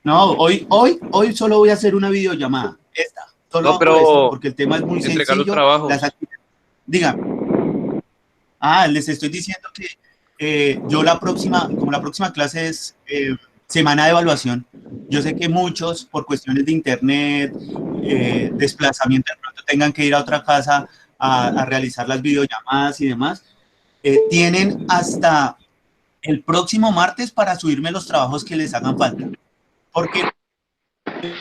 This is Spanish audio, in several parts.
No, hoy solo voy a hacer una videollamada. Esta. Solo No, hago esta, pero porque el tema es muy entregar los sencillo. trabajos. Dígame. Les estoy diciendo que yo como la próxima clase es semana de evaluación, yo sé que muchos por cuestiones de internet, desplazamiento, de pronto tengan que ir a otra casa a realizar las videollamadas y demás, tienen hasta el próximo martes para subirme los trabajos que les hagan falta. Porque el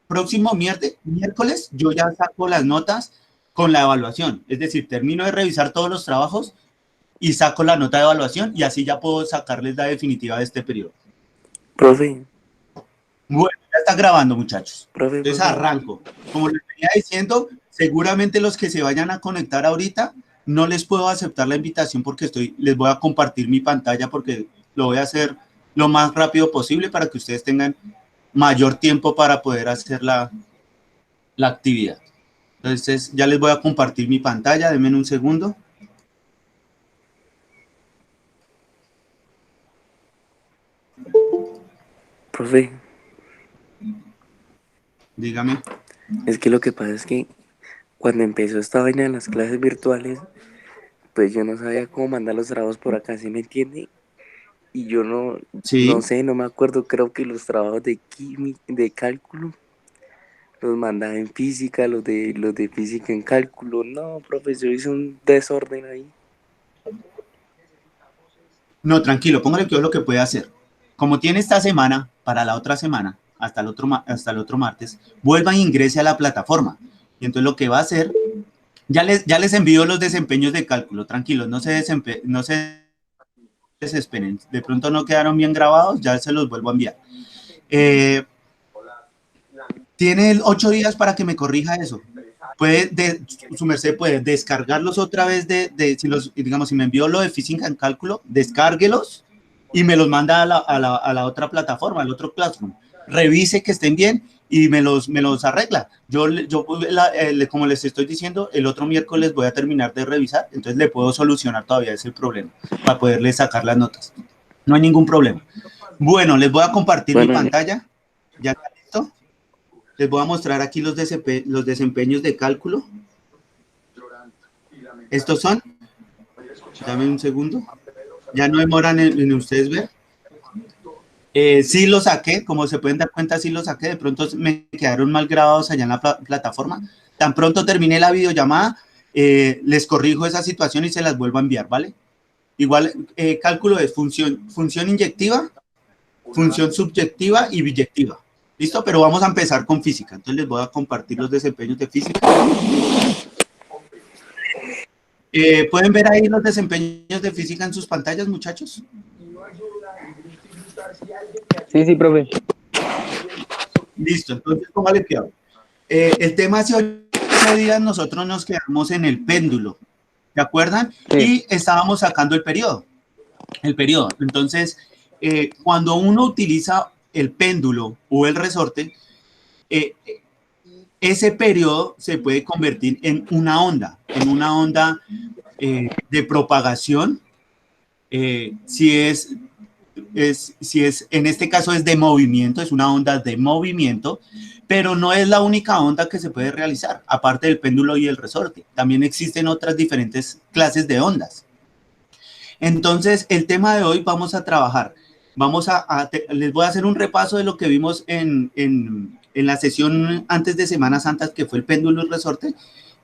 próximo miércoles yo ya saco las notas con la evaluación. Es decir, termino de revisar todos los trabajos y saco la nota de evaluación y así ya puedo sacarles la definitiva de este periodo. Profe. Bueno, ya está grabando, muchachos. Profe. Entonces arranco. Como les venía diciendo, seguramente los que se vayan a conectar ahorita, no les puedo aceptar la invitación porque les voy a compartir mi pantalla porque lo voy a hacer lo más rápido posible para que ustedes tengan mayor tiempo para poder hacer la actividad. Entonces ya les voy a compartir mi pantalla, denme un segundo. Profe. Dígame. Es que lo que pasa es que cuando empezó esta vaina de las clases virtuales, pues yo no sabía cómo mandar los trabajos por acá, ¿sí me entiende? Y yo no sé, no me acuerdo, creo que los trabajos de cálculo los mandaba en física, los de física en cálculo. No, profesor, hizo un desorden ahí. No, tranquilo, póngale que es lo que puede hacer. Como tiene esta semana, para la otra semana, hasta el otro martes, vuelva e ingrese a la plataforma. Y entonces lo que va a hacer, ya les envío los desempeños de cálculo, tranquilos, no se desesperen. De pronto no quedaron bien grabados, ya se los vuelvo a enviar. Tiene 8 días para que me corrija eso. Su merced puede descargarlos otra vez si me envió lo de física en cálculo, descárguelos y me los manda a la otra plataforma, al otro Classroom. Revise que estén bien y me los arregla. Como les estoy diciendo, el otro miércoles voy a terminar de revisar, entonces le puedo solucionar todavía ese problema para poderle sacar las notas. No hay ningún problema. Bueno, les voy a compartir mi pantalla. ¿Ya está listo? Les voy a mostrar aquí los desempeños de cálculo. ¿Estos son? Dame un segundo. Ya no demoran en ustedes ver. Sí los saqué, como se pueden dar cuenta, sí los saqué. De pronto me quedaron mal grabados allá en la plataforma. Tan pronto terminé la videollamada, les corrijo esa situación y se las vuelvo a enviar, ¿vale? Igual, cálculo es función inyectiva, función subyectiva y biyectiva. ¿Listo? Pero vamos a empezar con física. Entonces les voy a compartir los desempeños de física. ¿Pueden ver ahí los desempeños de física en sus pantallas, muchachos? Sí, profe. Listo, entonces póngale cuidado. El tema hace 8 días nosotros nos quedamos en el péndulo, ¿de acuerdan? Sí. Y estábamos sacando el periodo. Entonces, cuando uno utiliza el péndulo o el resorte, ese periodo se puede convertir en una onda de propagación. Si es en este caso es de movimiento, es una onda de movimiento, pero no es la única onda que se puede realizar, aparte del péndulo y el resorte. También existen otras diferentes clases de ondas. Entonces, el tema de hoy vamos a trabajar. Les voy a hacer un repaso de lo que vimos en la sesión antes de Semana Santa, que fue el péndulo y el resorte,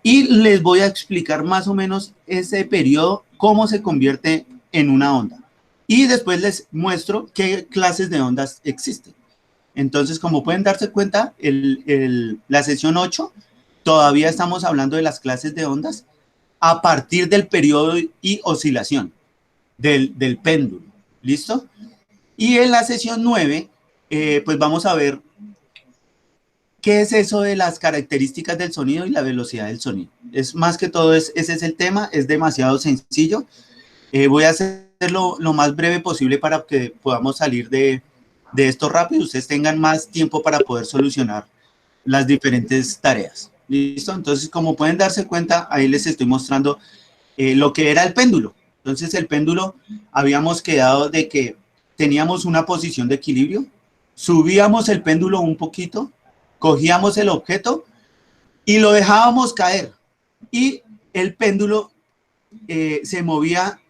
y les voy a explicar más o menos ese periodo, cómo se convierte en una onda. Y después les muestro qué clases de ondas existen. Entonces, como pueden darse cuenta, la sesión 8, todavía estamos hablando de las clases de ondas a partir del periodo y oscilación del péndulo. ¿Listo? Y en la sesión 9, pues vamos a ver qué es eso de las características del sonido y la velocidad del sonido. Es más que todo, ese es el tema, es demasiado sencillo. Voy a hacerlo lo más breve posible para que podamos salir de esto rápido, ustedes tengan más tiempo para poder solucionar las diferentes tareas. ¿Listo? Entonces, como pueden darse cuenta, ahí les estoy mostrando lo que era el péndulo. Entonces, el péndulo, habíamos quedado de que teníamos una posición de equilibrio, subíamos el péndulo un poquito, cogíamos el objeto y lo dejábamos caer. Y el péndulo se movía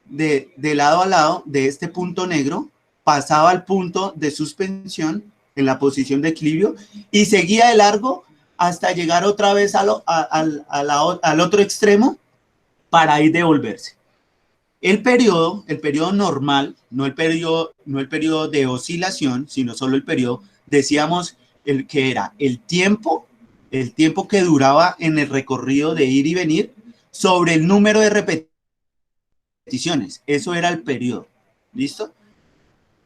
de lado a lado de este punto negro, pasaba al punto de suspensión en la posición de equilibrio y seguía de largo hasta llegar otra vez al otro extremo para ir devolverse. El periodo normal, no el periodo de oscilación, sino solo el periodo, decíamos que era el tiempo que duraba en el recorrido de ir y venir sobre el número de repeticiones. Eso era el periodo. ¿Listo?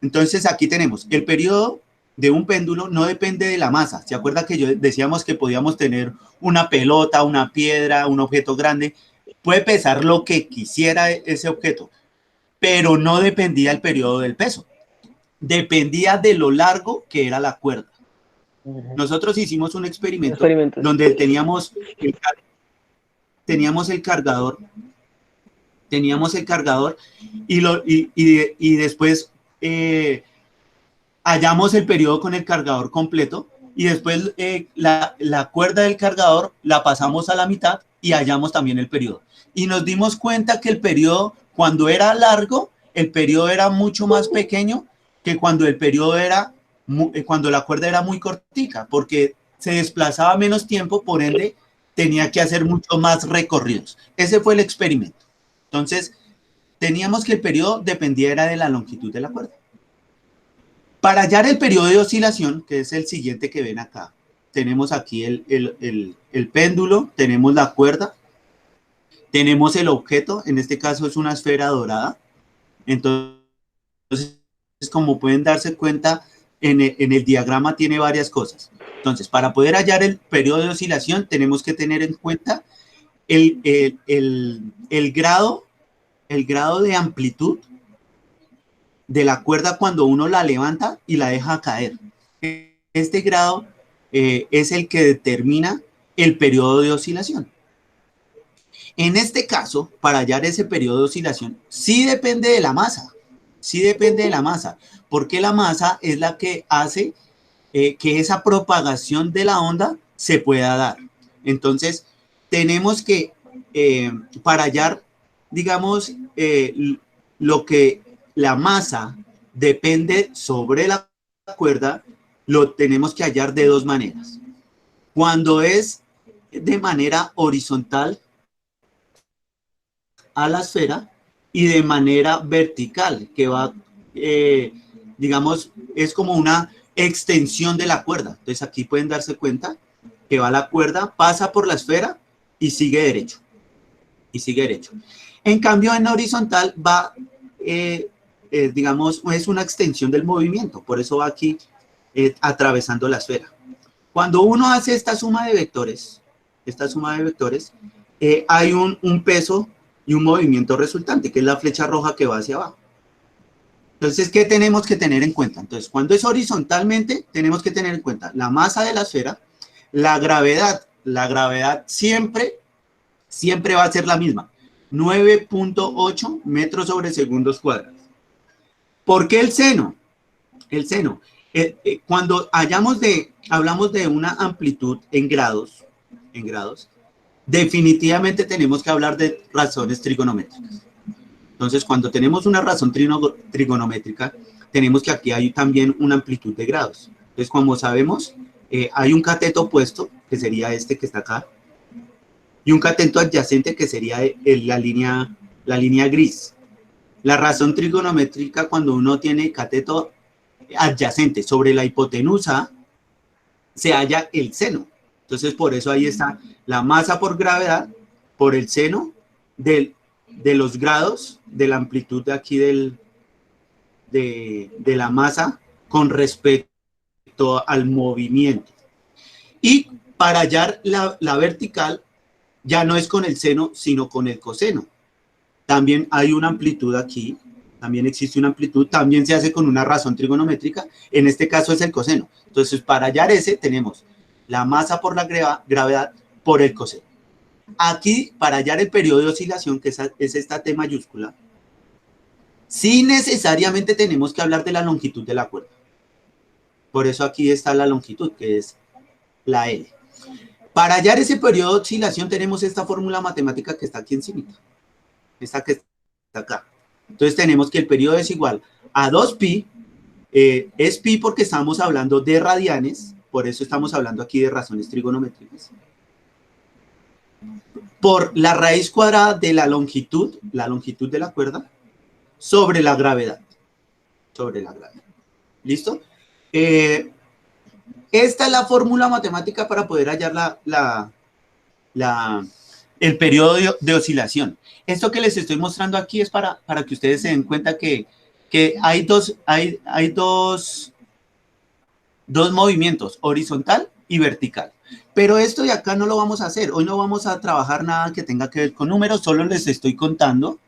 Entonces aquí tenemos el periodo de un péndulo no depende de la masa. ¿Se acuerda que decíamos que podíamos tener una pelota, una piedra, un objeto grande? Puede pesar lo que quisiera ese objeto, pero no dependía el periodo del peso. Dependía de lo largo que era la cuerda. Nosotros hicimos un experimento donde teníamos el cargador y después hallamos el periodo con el cargador completo y después la cuerda del cargador la pasamos a la mitad y hallamos también el periodo. Y nos dimos cuenta que el periodo, cuando era largo, el periodo era mucho más pequeño que cuando cuando la cuerda era muy cortica, porque se desplazaba menos tiempo, por ende tenía que hacer mucho más recorridos. Ese fue el experimento. Entonces, teníamos que el periodo dependiera de la longitud de la cuerda. Para hallar el periodo de oscilación, que es el siguiente que ven acá, tenemos aquí el péndulo, tenemos la cuerda, tenemos el objeto, en este caso es una esfera dorada. Entonces, como pueden darse cuenta, en el diagrama tiene varias cosas. Entonces, para poder hallar el periodo de oscilación, tenemos que tener en cuenta el grado de amplitud de la cuerda cuando uno la levanta y la deja caer. Este grado es el que determina el periodo de oscilación. En este caso, para hallar ese periodo de oscilación, sí depende de la masa. Sí depende de la masa, porque la masa es la que hace que esa propagación de la onda se pueda dar. Entonces, tenemos que, para hallar, digamos, lo que la masa depende sobre la cuerda, lo tenemos que hallar de dos maneras. Cuando es de manera horizontal a la esfera y de manera vertical, que va, digamos, es como una extensión de la cuerda. Entonces aquí pueden darse cuenta que va la cuerda, pasa por la esfera y sigue derecho. Y sigue derecho. En cambio, en horizontal va, digamos, es una extensión del movimiento. Por eso va aquí atravesando la esfera. Cuando uno hace esta suma de vectores, hay un peso y un movimiento resultante, que es la flecha roja que va hacia abajo. Entonces, ¿qué tenemos que tener en cuenta? Entonces, cuando es horizontalmente, tenemos que tener en cuenta la masa de la esfera, la gravedad. La gravedad siempre va a ser la misma, 9.8 metros sobre segundos cuadrados. ¿Por qué el seno? El seno. Cuando hablamos de una amplitud en grados, definitivamente tenemos que hablar de razones trigonométricas. Entonces, cuando tenemos una razón trigonométrica, tenemos que aquí hay también una amplitud de grados. Entonces, como sabemos, hay un cateto opuesto, que sería este que está acá, y un cateto adyacente, que sería la línea gris. La razón trigonométrica, cuando uno tiene cateto adyacente sobre la hipotenusa, se halla el seno. Entonces, por eso ahí está la masa por gravedad, por el seno de los grados de la amplitud de aquí de la masa con respecto al movimiento. Y para hallar la vertical, ya no es con el seno, sino con el coseno. También hay una amplitud aquí, también existe una amplitud, también se hace con una razón trigonométrica, en este caso es el coseno. Entonces, para hallar ese, tenemos la masa por la gravedad por el coseno. Aquí, para hallar el periodo de oscilación, que es esta T mayúscula, sí necesariamente tenemos que hablar de la longitud de la cuerda. Por eso aquí está la longitud, que es la L. Para hallar ese periodo de oscilación tenemos esta fórmula matemática que está aquí encima. Esta que está acá. Entonces tenemos que el periodo es igual a 2pi. Es pi porque estamos hablando de radianes, por eso estamos hablando aquí de razones trigonométricas, por la raíz cuadrada de la longitud de la cuerda, sobre la gravedad. ¿Listo? Esta es la fórmula matemática para poder hallar el periodo de oscilación. Esto que les estoy mostrando aquí es para que ustedes se den cuenta que hay dos movimientos, horizontal y vertical. Pero esto de acá no lo vamos a hacer. Hoy no vamos a trabajar nada que tenga que ver con números, solo les estoy contando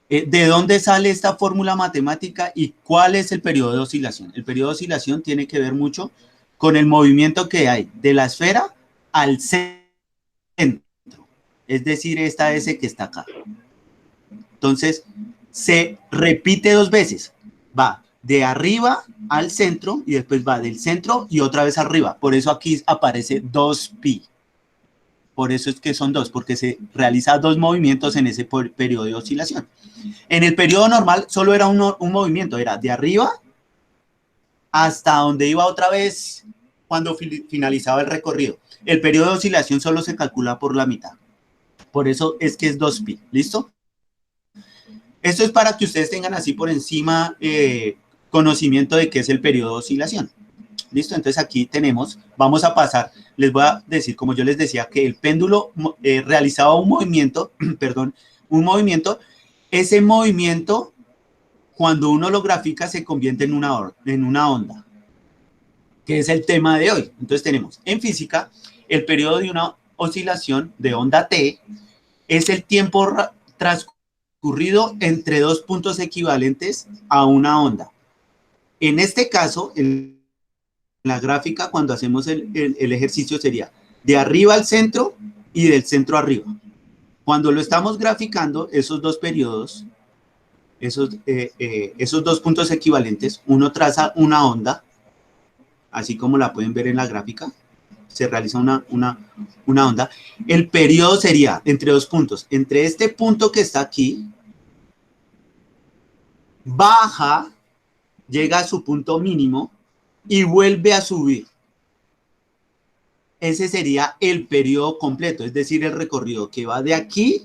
de dónde sale esta fórmula matemática y cuál es el periodo de oscilación. El periodo de oscilación tiene que ver mucho con el movimiento que hay de la esfera al centro, es decir, esta S que está acá. Entonces, se repite 2 veces. Va de arriba al centro y después va del centro y otra vez arriba. Por eso aquí aparece 2pi. Por eso es que son 2, porque se realizan 2 movimientos en ese periodo de oscilación. En el periodo normal solo era un movimiento, era de arriba hasta donde iba otra vez cuando finalizaba el recorrido. El periodo de oscilación solo se calcula por la mitad. Por eso es que es 2pi, ¿listo? Esto es para que ustedes tengan así por encima conocimiento de qué es el periodo de oscilación. ¿Listo? Entonces aquí tenemos, vamos a pasar, les voy a decir, como yo les decía, que el péndulo realizaba un movimiento, perdón, ese movimiento, cuando uno lo grafica, se convierte en una onda, que es el tema de hoy. Entonces tenemos, en física, el periodo de una oscilación de onda T es el tiempo transcurrido entre 2 puntos equivalentes a una onda. En este caso, en la gráfica, cuando hacemos el ejercicio, sería de arriba al centro y del centro arriba. Cuando lo estamos graficando, esos 2 periodos, esos 2 puntos equivalentes, uno traza una onda, así como la pueden ver en la gráfica, se realiza una onda. El periodo sería entre 2 puntos, entre este punto que está aquí, baja, llega a su punto mínimo y vuelve a subir. Ese sería el periodo completo, es decir, el recorrido que va de aquí,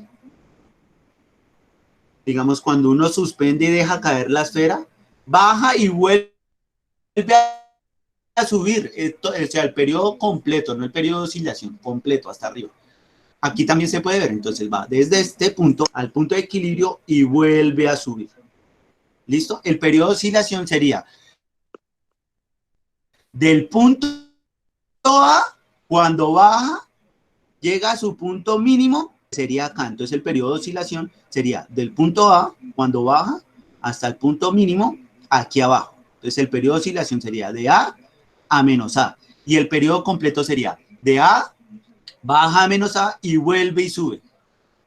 digamos, cuando uno suspende y deja caer la esfera, baja y vuelve a subir, o sea, el periodo completo, no el periodo de oscilación, completo hasta arriba. Aquí también se puede ver, entonces va desde este punto al punto de equilibrio y vuelve a subir. ¿Listo? El periodo de oscilación sería del punto A, cuando baja, llega a su punto mínimo, sería acá. Entonces el periodo de oscilación sería del punto A, cuando baja, hasta el punto mínimo, aquí abajo. Entonces el periodo de oscilación sería de A a menos A. Y el periodo completo sería de A, baja a menos A y vuelve y sube.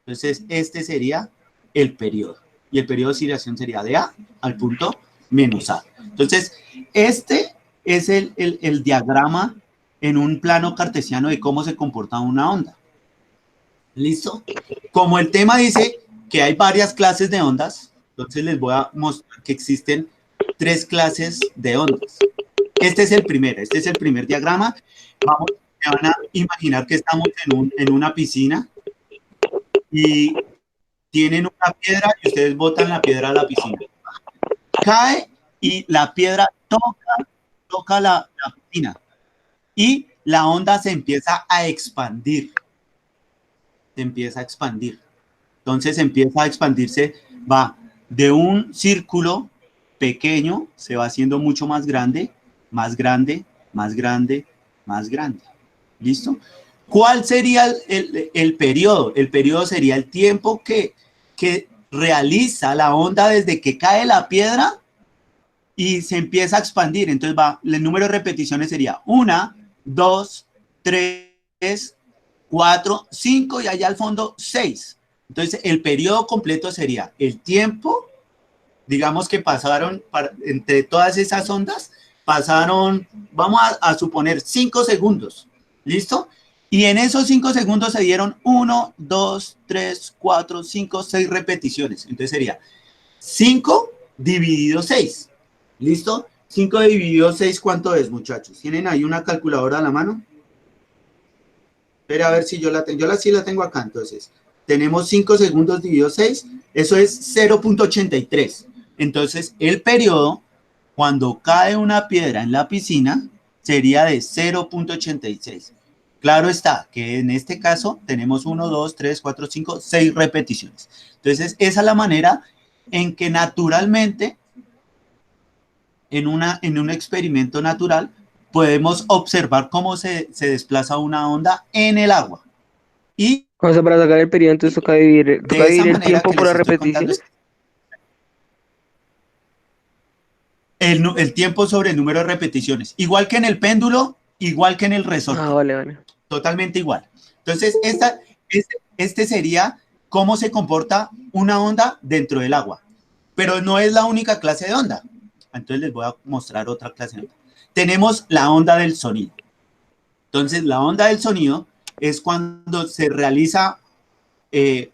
Entonces este sería el periodo. Y el periodo de oscilación sería de A al punto menos A. Entonces este es el diagrama en un plano cartesiano de cómo se comporta una onda. ¿Listo? Como el tema dice que hay varias clases de ondas, entonces les voy a mostrar que existen 3 clases de ondas. Este es el primer diagrama. Se van a imaginar que estamos en una piscina y tienen una piedra y ustedes botan la piedra a la piscina. Cae y la piedra toca la piscina y la onda se empieza a expandir. Entonces empieza a expandirse, va de un círculo pequeño, se va haciendo mucho más grande, más grande, más grande, más grande. ¿Listo? ¿Cuál sería el periodo? El periodo sería el tiempo que realiza la onda desde que cae la piedra y se empieza a expandir. Entonces va, el número de repeticiones sería 1, 2, 3, 4, 5 y allá al fondo 6. Entonces el periodo completo sería el tiempo, digamos que pasaron entre todas esas ondas, pasaron, vamos a suponer 5 segundos, ¿listo? Y en esos 5 segundos se dieron 1, 2, 3, 4, 5, 6 repeticiones. Entonces sería 5 dividido 6, ¿listo? 5 dividido 6, ¿cuánto es, muchachos? ¿Tienen ahí una calculadora a la mano? Espera a ver si yo la tengo. Yo sí la tengo acá, entonces. Tenemos 5 segundos dividido 6, eso es 0.83. Entonces, el periodo, cuando cae una piedra en la piscina, sería de 0.86. Claro está que en este caso tenemos 1, 2, 3, 4, 5, 6 repeticiones. Entonces, esa es la manera en que naturalmente, en un experimento natural, podemos observar cómo se desplaza una onda en el agua. Y O sea, para sacar el periodo, entonces toca de esa dividir el manera tiempo que por les las estoy contando, repeticiones. el tiempo sobre el número de repeticiones. Igual que en el péndulo, igual que en el Ah, resorte. vale, vale. Totalmente igual. Entonces, este sería cómo se comporta una onda dentro del agua. Pero no es la única clase de onda. Entonces les voy a mostrar otra clase de onda. Tenemos la onda del sonido. Entonces, la onda del sonido es cuando se realiza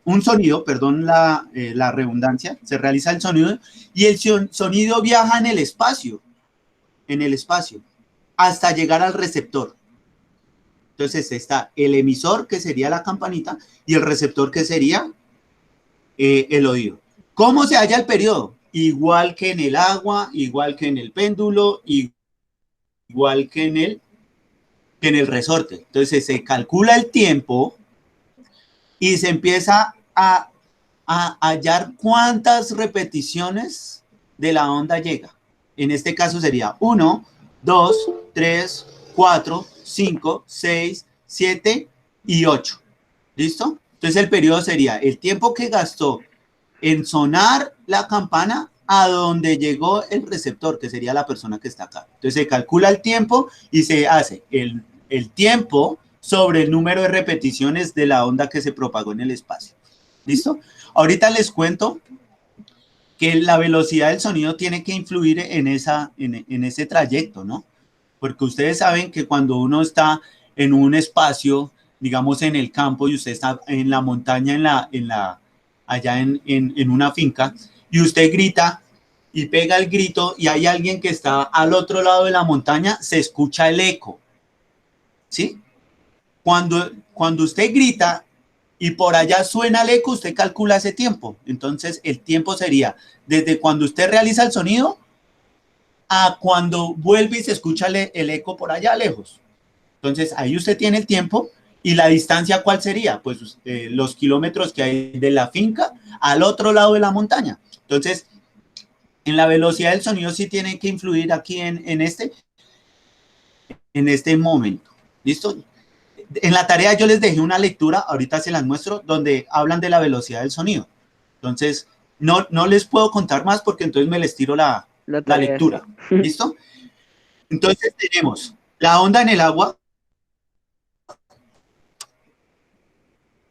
un sonido, perdón la redundancia, se realiza el sonido y el sonido viaja en el espacio, hasta llegar al receptor. Entonces está el emisor, que sería la campanita, y el receptor, que sería el oído. ¿Cómo se halla el periodo? Igual que en el agua, igual que en el péndulo, igual que en el resorte. Entonces se calcula el tiempo y se empieza a hallar cuántas repeticiones de la onda llega. En este caso sería 1, 2, 3, 4, 5, 6, 7 y 8. ¿Listo? Entonces el periodo sería el tiempo que gastó en sonar la campana a donde llegó el receptor, que sería la persona que está acá. Entonces se calcula el tiempo y se hace el tiempo sobre el número de repeticiones de la onda que se propagó en el espacio. ¿Listo? Ahorita les cuento que la velocidad del sonido tiene que influir en ese trayecto, ¿no? Porque ustedes saben que cuando uno está en un espacio, digamos en el campo, y usted está en la montaña, allá en una finca, y usted grita y pega el grito y hay alguien que está al otro lado de la montaña, se escucha el eco, ¿sí? Cuando usted grita y por allá suena el eco, usted calcula ese tiempo. Entonces, el tiempo sería desde cuando usted realiza el sonido a cuando vuelve y se escucha el eco por allá lejos. Entonces, ahí usted tiene el tiempo y la distancia, ¿cuál sería? Pues los kilómetros que hay de la finca al otro lado de la montaña. Entonces, en la velocidad del sonido sí tiene que influir aquí en este momento. ¿Listo? En la tarea yo les dejé una lectura, ahorita se las muestro, donde hablan de la velocidad del sonido. Entonces, no les puedo contar más porque entonces me les tiro la tarea, lectura. sí. ¿Listo? Entonces tenemos la onda en el agua,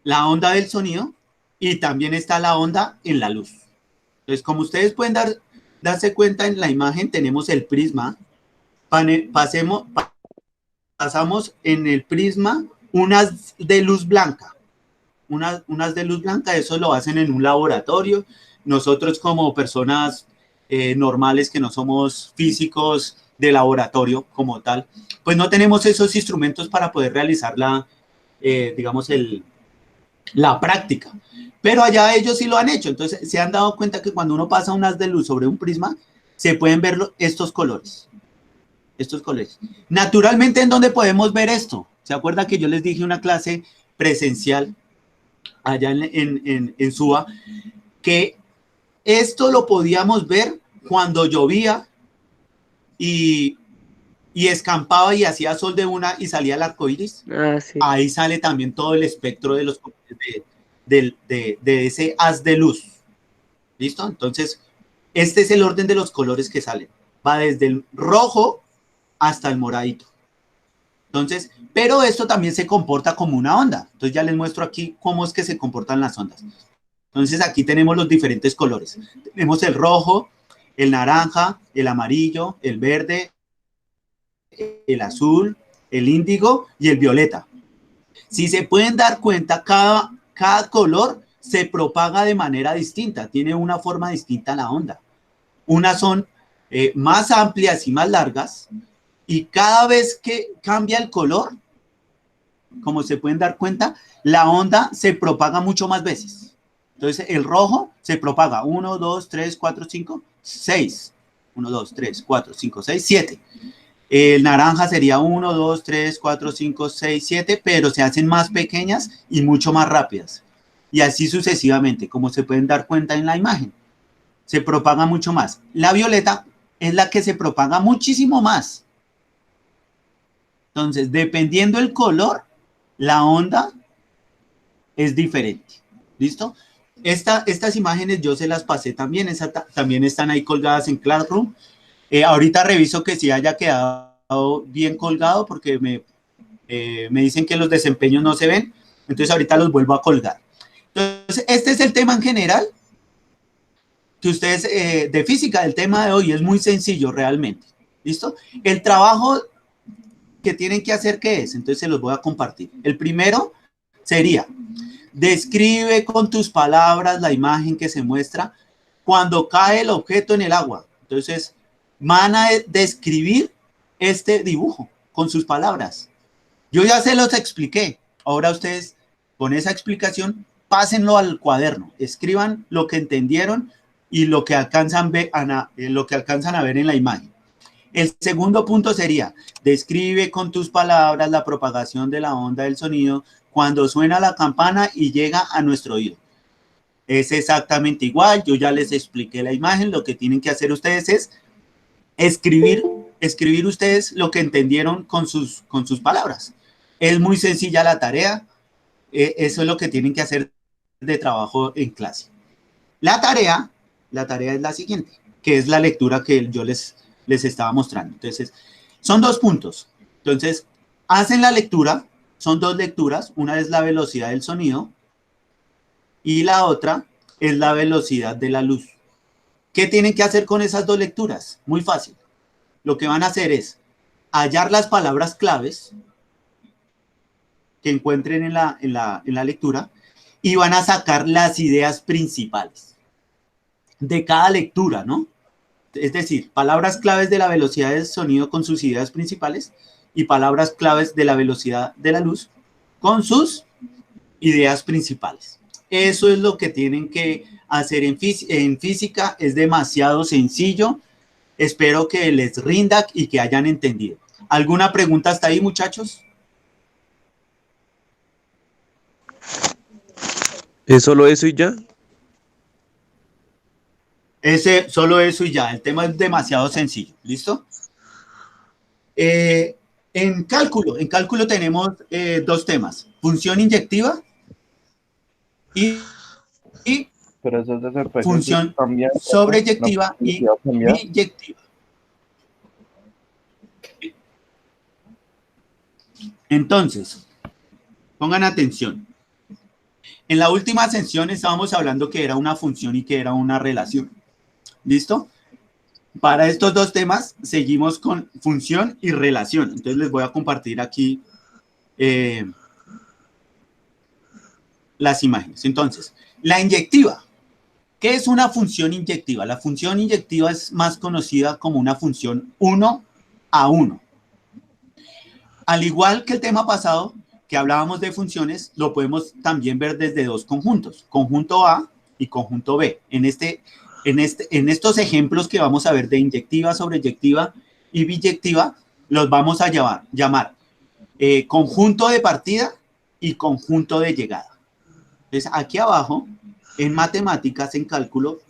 la onda del sonido y también está la onda en la luz. Entonces, como ustedes pueden darse cuenta en la imagen, tenemos el prisma. Pasamos en el prisma unas de luz blanca. Unas de luz blanca, eso lo hacen en un laboratorio. Nosotros como personas normales que no somos físicos de laboratorio como tal, pues no tenemos esos instrumentos para poder realizar digamos, la práctica. Pero allá ellos sí lo han hecho. Entonces se han dado cuenta que cuando uno pasa un haz de luz sobre un prisma, se pueden ver estos colores. Estos colores. Naturalmente, ¿en dónde podemos ver esto? ¿Se acuerda que yo les dije una clase presencial allá en Suba, que esto lo podíamos ver cuando llovía y escampaba y hacía sol de una y salía el arco iris? Ah, sí. Ahí sale también todo el espectro de los colores de ese haz de luz. ¿Listo? Entonces, este es el orden de los colores que salen. Va desde el rojo hasta el moradito. Entonces, pero esto también se comporta como una onda. Entonces ya les muestro aquí cómo es que se comportan las ondas. Entonces aquí tenemos los diferentes colores. Tenemos el rojo, el naranja, el amarillo, el verde, el azul, el índigo y el violeta. Si se pueden dar cuenta, cada color se propaga de manera distinta, tiene una forma distinta la onda. Unas son más amplias y más largas, y cada vez que cambia el color, como se pueden dar cuenta, la onda se propaga mucho más veces. Entonces, el rojo se propaga 1, 2, 3, 4, 5, 6. 1, 2, 3, 4, 5, 6, 7. El naranja sería 1, 2, 3, 4, 5, 6, 7, pero se hacen más pequeñas y mucho más rápidas. Y así sucesivamente, como se pueden dar cuenta en la imagen. Se propaga mucho más. La violeta es la que se propaga muchísimo más. Entonces, dependiendo del color, la onda es diferente. ¿Listo? Estas imágenes yo se las pasé también. También están ahí colgadas en Classroom. Ahorita reviso que sí haya quedado bien colgado porque me dicen que los desempeños no se ven. Entonces, ahorita los vuelvo a colgar. Entonces, este es el tema en general que ustedes de física, el tema de hoy es muy sencillo realmente. ¿Listo? El trabajo que tienen que hacer, ¿qué es? Entonces se los voy a compartir. El primero sería, describe con tus palabras la imagen que se muestra cuando cae el objeto en el agua. Entonces, van a describir este dibujo con sus palabras. Yo ya se los expliqué. Ahora ustedes, con esa explicación, pásenlo al cuaderno. Escriban lo que entendieron y lo que alcanzan a ver en la imagen. El segundo punto sería, describe con tus palabras la propagación de la onda del sonido cuando suena la campana y llega a nuestro oído. Es exactamente igual, yo ya les expliqué la imagen, lo que tienen que hacer ustedes es escribir ustedes lo que entendieron con sus palabras. Es muy sencilla la tarea, eso es lo que tienen que hacer de trabajo en clase. La tarea es la siguiente, que es la lectura que yo les estaba mostrando. Entonces, son 2 puntos. Entonces, hacen la lectura, son 2 lecturas, una es la velocidad del sonido y la otra es la velocidad de la luz. ¿Qué tienen que hacer con esas 2 lecturas? Muy fácil. Lo que van a hacer es hallar las palabras claves que encuentren en la lectura y van a sacar las ideas principales de cada lectura, ¿no? Es decir, palabras claves de la velocidad del sonido con sus ideas principales y palabras claves de la velocidad de la luz con sus ideas principales. Eso es lo que tienen que hacer en física. Es demasiado sencillo. Espero que les rinda y que hayan entendido. ¿Alguna pregunta hasta ahí, muchachos? ¿Es solo eso y ya? Solo eso y ya. El tema es demasiado sencillo. ¿Listo? En cálculo tenemos 2 temas. Función inyectiva y Pero eso es de función sobreyectiva y biyectiva. Entonces, pongan atención. En la última sesión estábamos hablando que era una función y que era una relación. ¿Listo? Para estos 2 temas seguimos con función y relación. Entonces les voy a compartir aquí las imágenes. Entonces, la inyectiva. ¿Qué es una función inyectiva? La función inyectiva es más conocida como una función 1 a 1. Al igual que el tema pasado, que hablábamos de funciones, lo podemos también ver desde 2 conjuntos, conjunto A y conjunto B. En estos ejemplos que vamos a ver de inyectiva, sobreyectiva y biyectiva, los vamos a llamar conjunto de partida y conjunto de llegada. Entonces, aquí abajo, en matemáticas, en cálculo,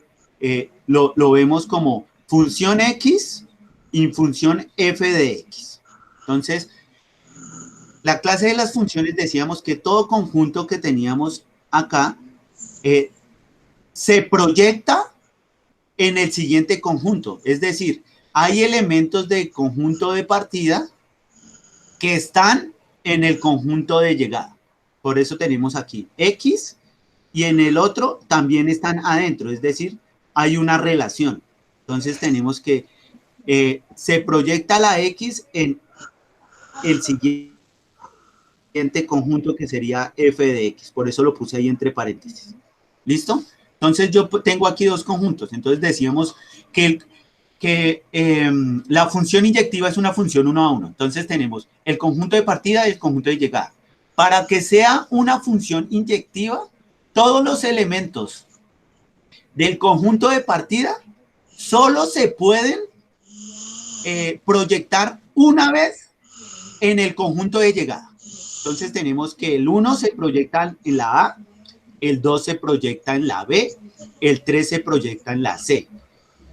lo vemos como función X y función f de X. Entonces, la clase de las funciones decíamos que todo conjunto que teníamos acá se proyecta en el siguiente conjunto. Es decir, hay elementos del conjunto de partida que están en el conjunto de llegada. Por eso tenemos aquí X y en el otro también están adentro. Es decir, hay una relación. Entonces tenemos que se proyecta la X en el siguiente conjunto que sería f de x. Por eso lo puse ahí entre paréntesis. ¿Listo? Entonces yo tengo aquí dos conjuntos. Entonces decíamos que la función inyectiva es una función 1 a 1. Entonces tenemos el conjunto de partida y el conjunto de llegada. Para que sea una función inyectiva, todos los elementos del conjunto de partida solo se pueden proyectar una vez en el conjunto de llegada. Entonces tenemos que el 1 se proyecta en la A, el 2 se proyecta en la B, el 3 se proyecta en la C.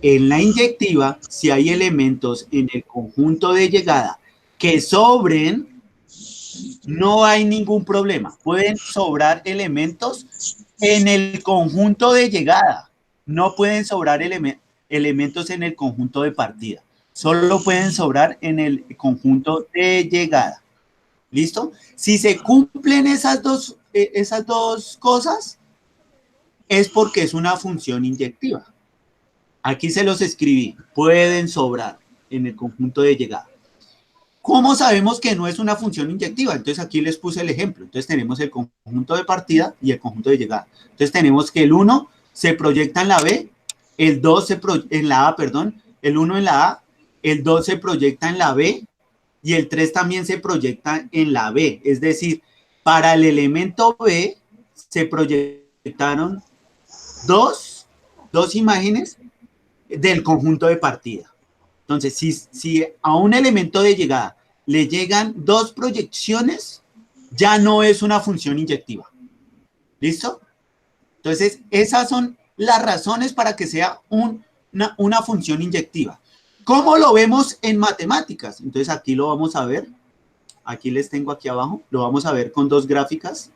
En la inyectiva, si hay elementos en el conjunto de llegada que sobren, no hay ningún problema. Pueden sobrar elementos en el conjunto de llegada. No pueden sobrar elementos en el conjunto de partida. Solo pueden sobrar en el conjunto de llegada. ¿Listo? Si se cumplen esas dos cosas, es porque es una función inyectiva. Aquí se los escribí. Pueden sobrar en el conjunto de llegada. ¿Cómo sabemos que no es una función inyectiva? Entonces aquí les puse el ejemplo. Entonces tenemos el conjunto de partida y el conjunto de llegada. Entonces tenemos que el 1 se proyecta en la B, el 2 en la A, perdón, el 1 en la A, el 2 se proyecta en la B y el 3 también se proyecta en la B. Es decir, para el elemento B se proyectaron dos imágenes del conjunto de partida. Entonces, si a un elemento de llegada le llegan dos proyecciones, ya no es una función inyectiva. ¿Listo? Entonces, esas son las razones para que sea una función inyectiva. ¿Cómo lo vemos en matemáticas? Entonces, aquí lo vamos a ver. Aquí les tengo aquí abajo. Lo vamos a ver con dos gráficas.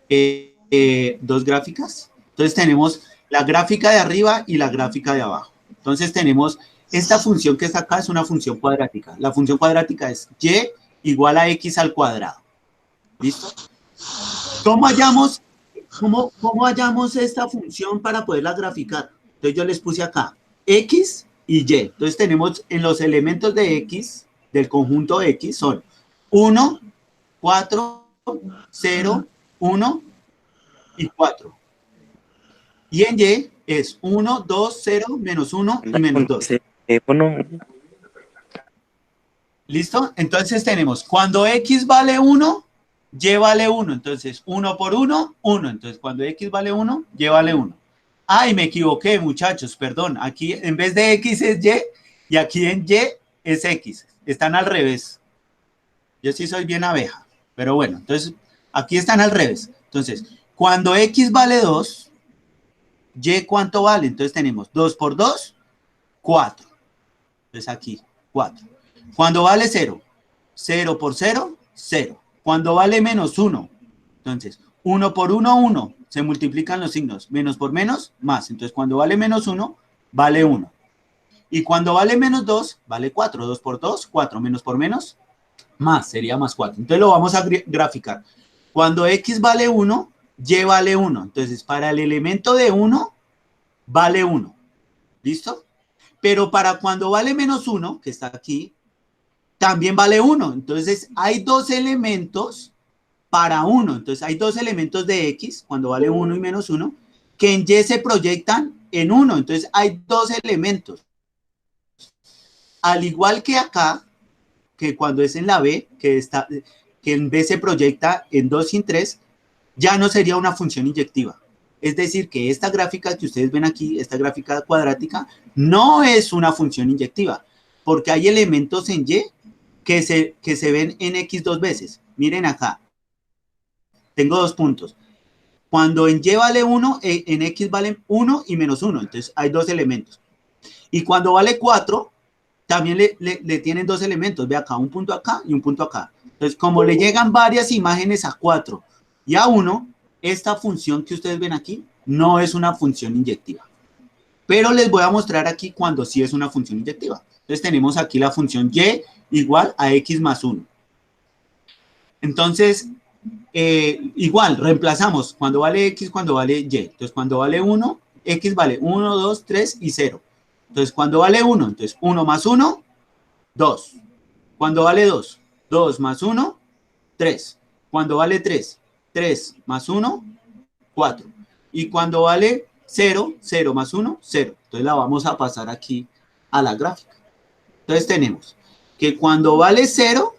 Dos gráficas. Entonces, tenemos la gráfica de arriba y la gráfica de abajo. Entonces, tenemos esta función que está acá, es una función cuadrática. La función cuadrática es y igual a x al cuadrado. ¿Listo? ¿Cómo hallamos esta función para poderla graficar? Entonces, yo les puse acá x y y. Entonces, tenemos en los elementos de x, del conjunto x, son 1, 4, 0, 1 y 4. Y en y es 1, 2, 0, menos 1 y menos 2. ¿Listo? Entonces tenemos, cuando x vale 1, y vale 1. Entonces, 1 por 1, 1. Entonces, cuando x vale 1, y vale 1. Ay, me equivoqué, muchachos, perdón. Aquí en vez de x es y aquí en y es x. Están al revés. Yo sí soy bien abeja. Pero bueno, entonces, aquí están al revés. Entonces, cuando x vale 2, y ¿cuánto vale? Entonces tenemos 2 por 2, 4. Entonces aquí, 4. Cuando vale 0, 0 por 0, 0. Cuando vale menos 1, entonces 1 por 1, 1. Se multiplican los signos. Menos por menos, más. Entonces cuando vale menos 1, vale 1. Y cuando vale menos 2, vale 4. 2 por 2, 4. Menos por menos, más. Sería más 4. Entonces lo vamos a graficar. Cuando x vale 1, y vale 1. Entonces, para el elemento de 1, vale 1. ¿Listo? Pero para cuando vale menos 1, que está aquí, también vale 1. Entonces, hay dos elementos para 1. Entonces, hay dos elementos de x, cuando vale 1 y menos 1, que en y se proyectan en 1. Entonces, hay dos elementos. Al igual que acá, que cuando es en la B, que en B se proyecta en 2 y en 3, ya no sería una función inyectiva. Es decir, que esta gráfica que ustedes ven aquí, esta gráfica cuadrática, no es una función inyectiva, porque hay elementos en y que se ven en x dos veces. Miren acá, tengo dos puntos. Cuando en y vale 1, en x vale 1 y menos 1, entonces hay dos elementos. Y cuando vale 4, también le tienen dos elementos. Ve acá, un punto acá y un punto acá. Entonces, como le llegan varias imágenes a 4 y a 1, esta función que ustedes ven aquí no es una función inyectiva. Pero les voy a mostrar aquí cuando sí es una función inyectiva. Entonces, tenemos aquí la función y igual a x más 1. Entonces, igual, reemplazamos cuando vale x, cuando vale y. Entonces, cuando vale 1, x vale 1, 2, 3 y 0. Entonces, cuando vale 1, entonces 1 más 1, 2. Cuando vale 2, 2 más 1, 3. Cuando vale 3, 3 más 1, 4. Y cuando vale 0, 0 más 1, 0. Entonces la vamos a pasar aquí a la gráfica. Entonces tenemos que cuando vale 0,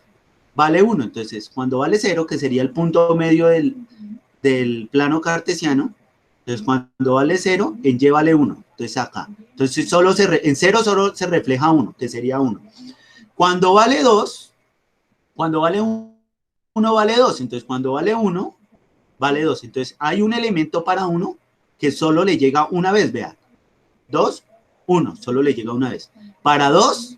vale 1. Entonces, cuando vale 0, que sería el punto medio del plano cartesiano, entonces cuando vale 0, en Y vale 1. Entonces acá. Entonces en 0 solo se refleja 1, que sería 1. Cuando vale 2, cuando vale 1 vale 2. Entonces cuando vale 1, vale 2. Entonces hay un elemento para 1 que solo le llega una vez, vean. 2, 1, solo le llega una vez. Para 2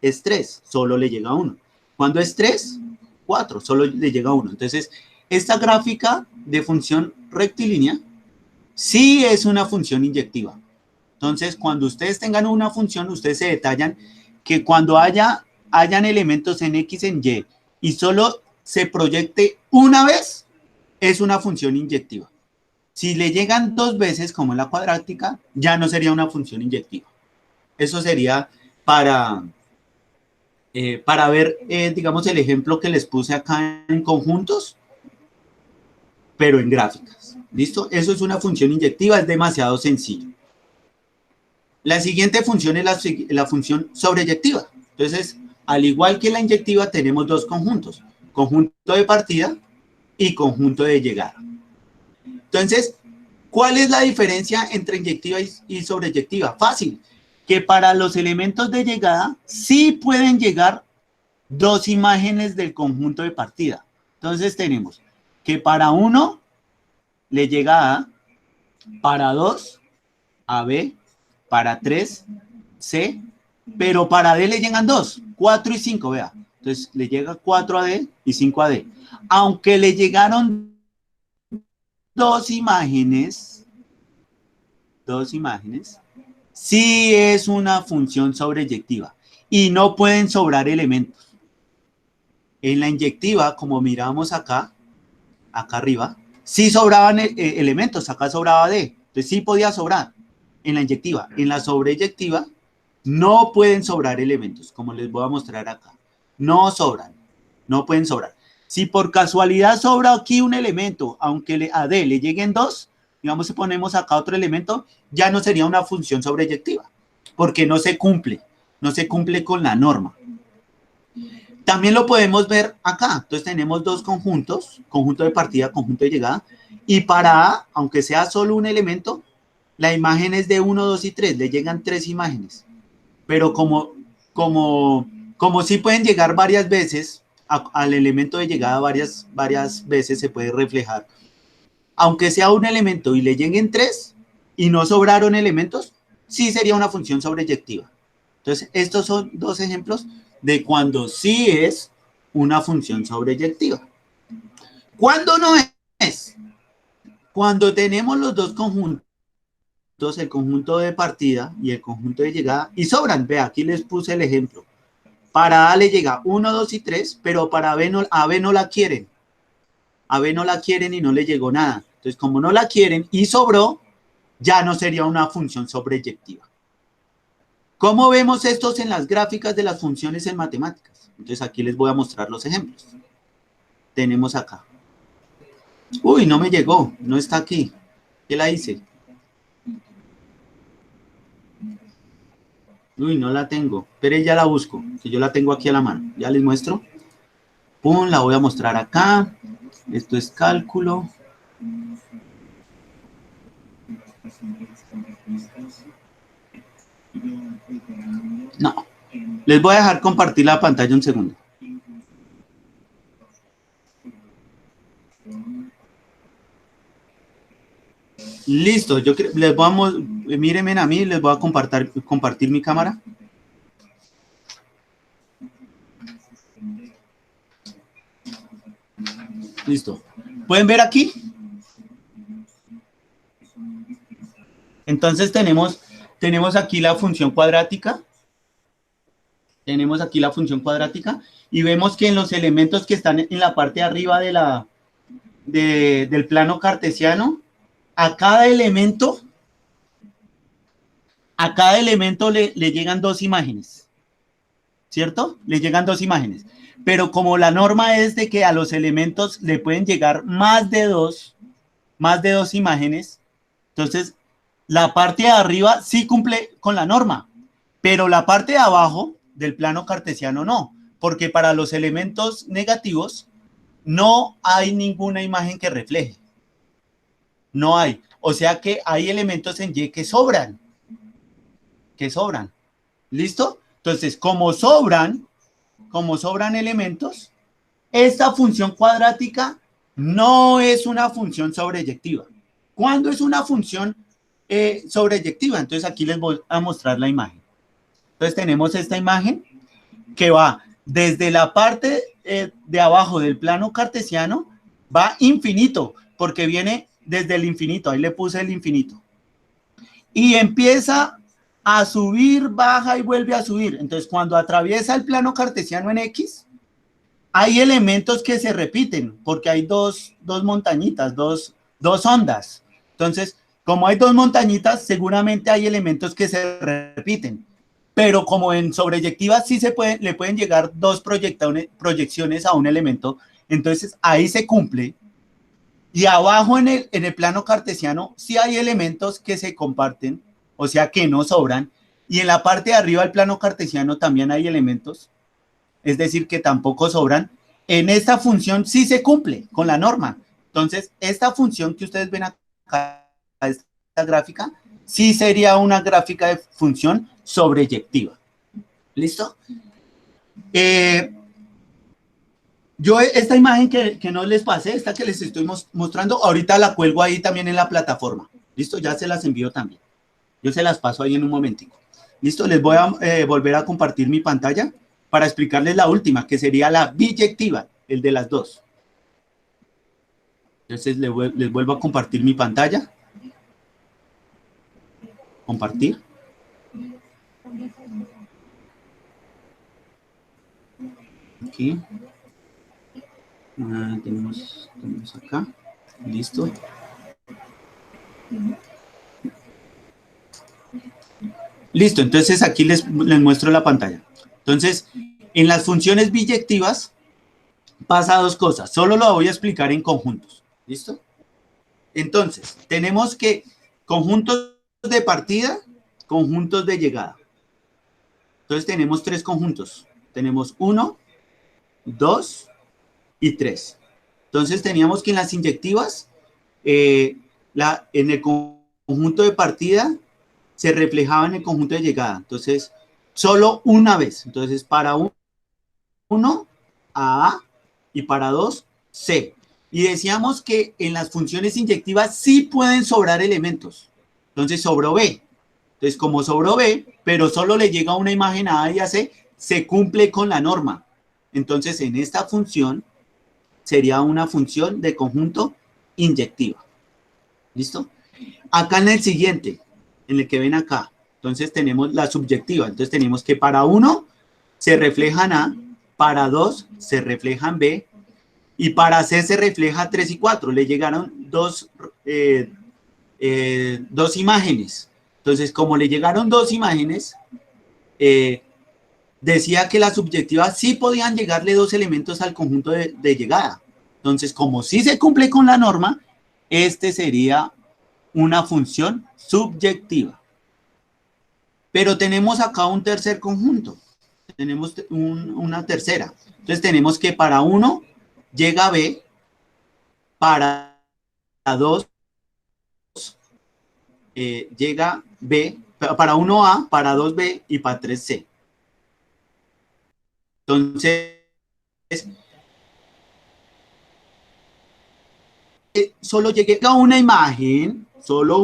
es 3, solo le llega 1. Cuando es 3, 4, solo le llega 1. Entonces, esta gráfica de función rectilínea sí es una función inyectiva. Entonces, cuando ustedes tengan una función, ustedes se detallan que cuando hayan elementos en X, en Y solo se proyecte una vez, es una función inyectiva. Si le llegan 2 veces, como en la cuadrática, ya no sería una función inyectiva. Eso sería para ver, digamos, el ejemplo que les puse acá en conjuntos, pero en gráficas. ¿Listo? Eso es una función inyectiva, es demasiado sencillo. La siguiente función es la función sobreyectiva. Entonces, al igual que la inyectiva, tenemos dos conjuntos. Conjunto de partida y conjunto de llegada. Entonces, ¿cuál es la diferencia entre inyectiva y sobreyectiva? Fácil, que para los elementos de llegada sí pueden llegar 2 imágenes del conjunto de partida. Entonces tenemos que para 1 le llega A, para 2 a B, para 3 C, pero para D le llegan 2, 4 y 5, vea. Entonces le llega 4 a D y 5 a D. Aunque le llegaron 2 imágenes, sí es una función sobreyectiva y no pueden sobrar elementos. En la inyectiva, como miramos acá arriba, sí sobraban elementos, acá sobraba D, entonces sí podía sobrar en la inyectiva. En la sobreyectiva no pueden sobrar elementos, como les voy a mostrar acá. No sobran, no pueden sobrar. Si por casualidad sobra aquí un elemento, aunque a D le lleguen 2, digamos si ponemos acá otro elemento, ya no sería una función sobreyectiva, porque no se cumple con la norma. También lo podemos ver acá. Entonces tenemos dos conjuntos, conjunto de partida, conjunto de llegada, y para A, aunque sea solo un elemento, la imagen es de 1, 2 y 3, le llegan 3 imágenes. Pero como sí pueden llegar varias veces, al elemento de llegada varias veces se puede reflejar. Aunque sea un elemento y le lleguen 3 y no sobraron elementos, sí sería una función sobreyectiva. Entonces, estos son dos ejemplos de cuando sí es una función sobreyectiva. ¿Cuándo no es? Cuando tenemos los dos conjuntos, el conjunto de partida y el conjunto de llegada, y sobran. Vea, aquí les puse el ejemplo. Para A le llega 1, 2 y 3, pero para B a B no la quieren. A B no la quieren y no le llegó nada. Entonces, como no la quieren y sobró, ya no sería una función sobreyectiva. ¿Cómo vemos estos en las gráficas de las funciones en matemáticas? Entonces aquí les voy a mostrar los ejemplos. Tenemos acá. Uy, no me llegó, no está aquí. ¿Qué la hice? Uy, no la tengo, pero ya la busco, que yo la tengo aquí a la mano. Ya les muestro. Pum, la voy a mostrar acá. Esto es cálculo. No, les voy a dejar compartir la pantalla un segundo. Listo, les vamos, mírenme a mí, les voy a compartir mi cámara. Listo. ¿Pueden ver aquí? Entonces tenemos aquí la función cuadrática. Tenemos aquí la función cuadrática y vemos que en los elementos que están en la parte de arriba del plano cartesiano, a cada elemento le llegan 2 imágenes. ¿cierto? Le llegan dos imágenes. Pero como la norma es de que a los elementos le pueden llegar más de dos imágenes, entonces la parte de arriba sí cumple con la norma, pero la parte de abajo del plano cartesiano no, porque para los elementos negativos no hay ninguna imagen que refleje. No hay. O sea que hay elementos en Y que sobran. ¿Listo? Entonces, como sobran elementos, esta función cuadrática no es una función sobreyectiva. ¿Cuándo es una función sobreyectiva? Entonces, aquí les voy a mostrar la imagen. Entonces, tenemos esta imagen que va desde la parte de abajo del plano cartesiano, va infinito, porque viene desde el infinito, ahí le puse el infinito. Y empieza a subir, baja y vuelve a subir. Entonces, cuando atraviesa el plano cartesiano en X, hay elementos que se repiten, porque hay dos montañitas, dos ondas. Entonces, como hay dos montañitas, seguramente hay elementos que se repiten. Pero como en sobreyectiva sí le pueden llegar dos proyecciones a un elemento, entonces ahí se cumple. Y abajo en el plano cartesiano sí hay elementos que se comparten, o sea que no sobran. Y en la parte de arriba del plano cartesiano también hay elementos, es decir, que tampoco sobran. En esta función sí se cumple con la norma. Entonces, esta función que ustedes ven acá, esta gráfica, sí sería una gráfica de función sobreyectiva. ¿Listo? Yo esta imagen que no les pasé, esta que les estoy mostrando, ahorita la cuelgo ahí también en la plataforma. ¿Listo? Ya se las envío también. Yo se las paso ahí en un momentico. ¿Listo? Les voy a volver a compartir mi pantalla para explicarles la última, que sería la biyectiva, el de las dos. Entonces les vuelvo a compartir mi pantalla. Compartir. Aquí. Tenemos acá. Listo. Listo, entonces aquí les muestro la pantalla. Entonces, en las funciones biyectivas pasa dos cosas. Solo lo voy a explicar en conjuntos. ¿Listo? Entonces, tenemos que conjuntos de partida, conjuntos de llegada. Entonces, tenemos tres conjuntos. Tenemos 1, 2 y 3. Entonces, teníamos que en las inyectivas, en el conjunto de partida se reflejaba en el conjunto de llegada. Entonces, solo una vez. Entonces, para 1, A y para 2, C. Y decíamos que en las funciones inyectivas sí pueden sobrar elementos. Entonces, sobró B. Entonces, como sobró B, pero solo le llega una imagen a A y a C, se cumple con la norma. Entonces, en esta función sería una función de conjunto inyectiva. ¿Listo? Acá en el siguiente, en el que ven acá, entonces tenemos la subyectiva. Entonces tenemos que para 1 se reflejan A, para 2 se reflejan B, y para C se refleja 3 y 4. Le llegaron dos imágenes. Entonces, como le llegaron dos imágenes, decía que la subyectiva sí podían llegarle dos elementos al conjunto de llegada. Entonces, como sí se cumple con la norma, este sería una función subyectiva. Pero tenemos acá un tercer conjunto. Tenemos una tercera. Entonces, tenemos que para 1 llega B, para 2 llega B, para 1A, para 2B y para 3C. Entonces, solo llega una imagen, solo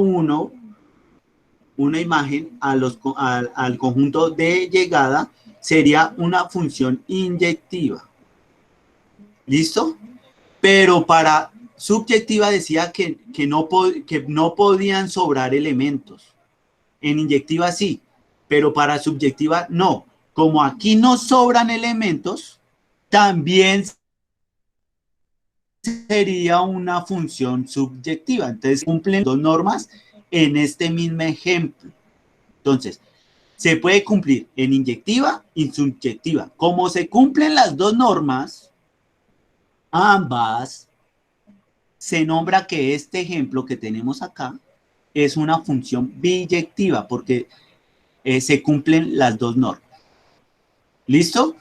una imagen al conjunto de llegada, sería una función inyectiva. ¿Listo? Pero para subyectiva decía que no podían sobrar elementos. En inyectiva sí, pero para subyectiva no. Como aquí no sobran elementos, también sería una función subyectiva. Entonces cumplen dos normas en este mismo ejemplo. Entonces, se puede cumplir en inyectiva y subyectiva. Como se cumplen las dos normas, ambas, se nombra que este ejemplo que tenemos acá es una función biyectiva porque se cumplen las dos normas. ¿Listo?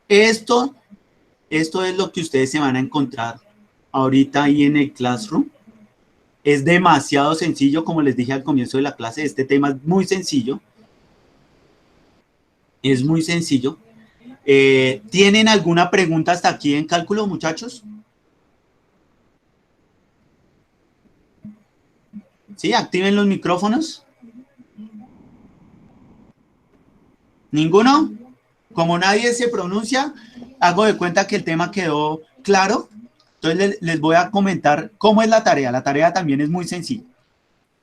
Esto es lo que ustedes se van a encontrar ahorita ahí en el Classroom. Es demasiado sencillo, como les dije al comienzo de la clase, este tema es muy sencillo. Es muy sencillo. ¿Tienen alguna pregunta hasta aquí en cálculo, muchachos? ¿Sí? Activen los micrófonos. ¿Ninguno? Como nadie se pronuncia, hago de cuenta que el tema quedó claro. Entonces les voy a comentar cómo es la tarea. La tarea también es muy sencilla.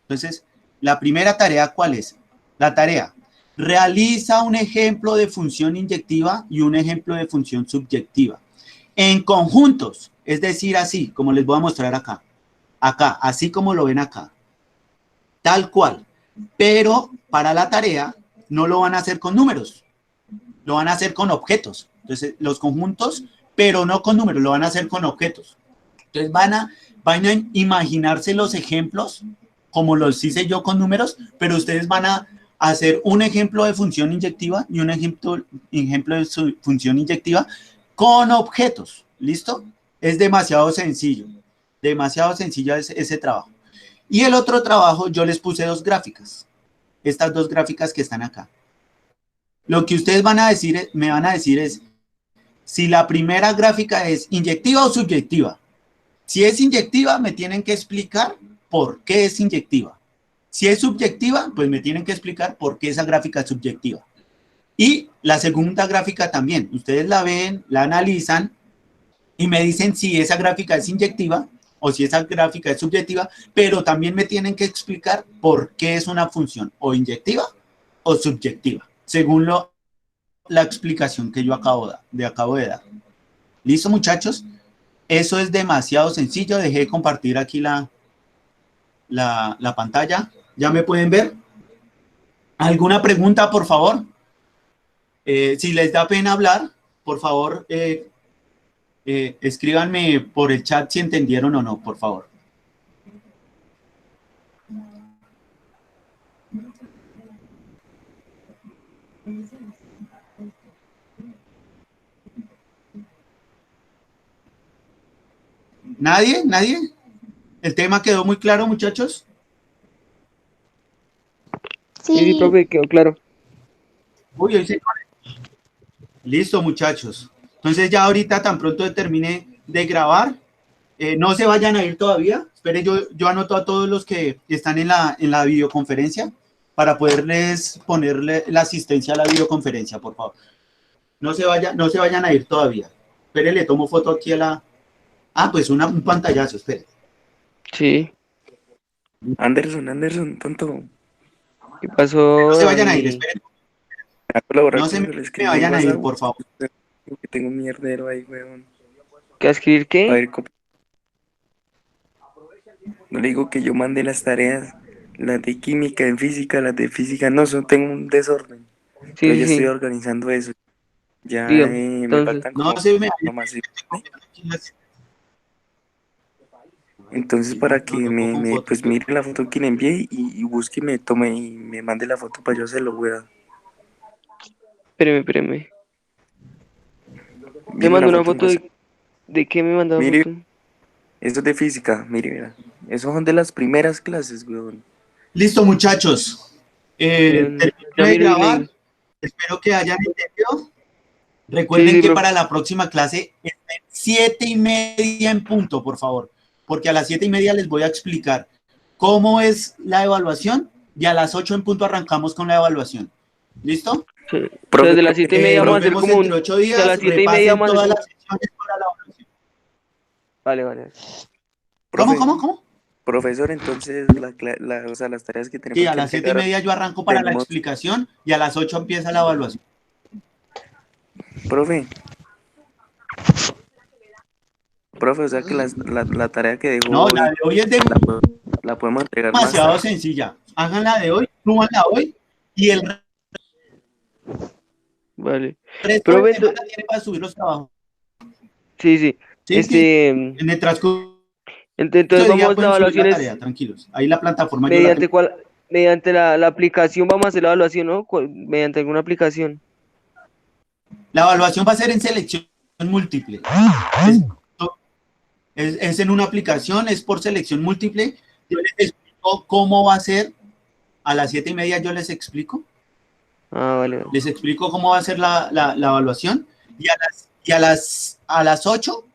Entonces, la primera tarea, ¿cuál es? La tarea: realiza un ejemplo de función inyectiva y un ejemplo de función subyectiva. En conjuntos, es decir, así, como les voy a mostrar acá. Acá, así como lo ven acá. Tal cual. Pero para la tarea no lo van a hacer con números. Lo van a hacer con objetos. Entonces, los conjuntos, pero no con números, lo van a hacer con objetos. Entonces, van a imaginarse los ejemplos como los hice yo con números, pero ustedes van a hacer un ejemplo de función inyectiva y un ejemplo de función inyectiva con objetos. ¿Listo? Es demasiado sencillo. Demasiado sencillo ese trabajo. Y el otro trabajo, yo les puse dos gráficas. Estas dos gráficas que están acá. Lo que ustedes me van a decir es si la primera gráfica es inyectiva o subyectiva. Si es inyectiva, me tienen que explicar por qué es inyectiva. Si es subyectiva, pues me tienen que explicar por qué esa gráfica es subyectiva. Y la segunda gráfica también. Ustedes la ven, la analizan y me dicen si esa gráfica es inyectiva o si esa gráfica es subyectiva, pero también me tienen que explicar por qué es una función o inyectiva o subyectiva, según la explicación que yo acabo de dar. ¿Listo, muchachos? Eso es demasiado sencillo. Dejé de compartir aquí la pantalla. ¿Ya me pueden ver? ¿Alguna pregunta, por favor? Si les da pena hablar, por favor, escríbanme por el chat si entendieron o no, por favor. ¿Nadie? ¿Nadie? ¿El tema quedó muy claro, muchachos? Sí, profe, quedó claro. Uy, hoy se... Listo, muchachos. Entonces ya ahorita tan pronto termine de grabar, no se vayan a ir todavía. Esperen, yo anoto a todos los que están en la videoconferencia para poderles ponerle la asistencia a la videoconferencia, por favor. No se vayan a ir todavía. Esperen, le tomo foto aquí a la... Ah, pues un pantallazo, esperen. Sí. Anderson, tonto. ¿Qué pasó, No se vayan a ir, Dani? esperen. No se me vayan a ir, por favor. Que tengo un mierdero ahí, weón. ¿Qué a escribir A qué? ver, no le digo que yo mandé las tareas, las de química en física, las de física no, tengo un desorden. Pero Sí, ya sí, estoy sí. organizando eso. Ya Digo, me entonces, faltan No como se me nomás. vayan. Entonces para que No, tocó con fotos. pues mire la foto que le envié y busque y me tome y me mande la foto para yo hacerlo, weón. espéreme. Me Mire la mandó una foto en foto WhatsApp. de qué me mandó Mire, foto. eso es de física, mire, vea. Esos son de las primeras clases, weón. Listo, muchachos. Termino Ya de miro y grabar. le... Espero que hayan entendido. Sí, Recuerden sí, que profe. para la próxima clase es 7:30 en punto, por favor. Porque a las 7:30 les voy a explicar cómo es la evaluación y a las 8 en punto arrancamos con la evaluación. ¿Listo? Sí. O sea, Profe, desde las 7:30 vamos a Nos hacer vemos como entre un... 8 O sea, a días. las 7:30 Repasen vamos a hacer todas como... las sesiones para la evaluación. Vale. profe, ¿Cómo? profesor, entonces o sea, las tareas que Sí, tenemos a que las siete y entregar, media yo arranco para la tenemos, explicación y a las 8 empieza la evaluación. profe, o sea que la tarea que dejó No, la hoy de hoy es la podemos entregar más demasiado tarde. sencilla. Háganla de hoy, súbanla hoy y el Vale. Resto Pero de Beto, semana tiene para subir los trabajos. sí, sí. Sí, sí. En el transcurso Entonces del día vamos, la pueden subir evaluación la es tarea, tranquilos. Ahí la plataforma yo la tengo. mediante cuál, mediante la aplicación vamos a hacer la evaluación, ¿no? Mediante alguna aplicación. La evaluación va a ser en selección múltiple. Es en una aplicación, es por selección múltiple. Yo les explico cómo va a ser. A las 7:30 yo les explico. Ah, vale, vale. Les explico cómo va a ser la evaluación. Y a las 8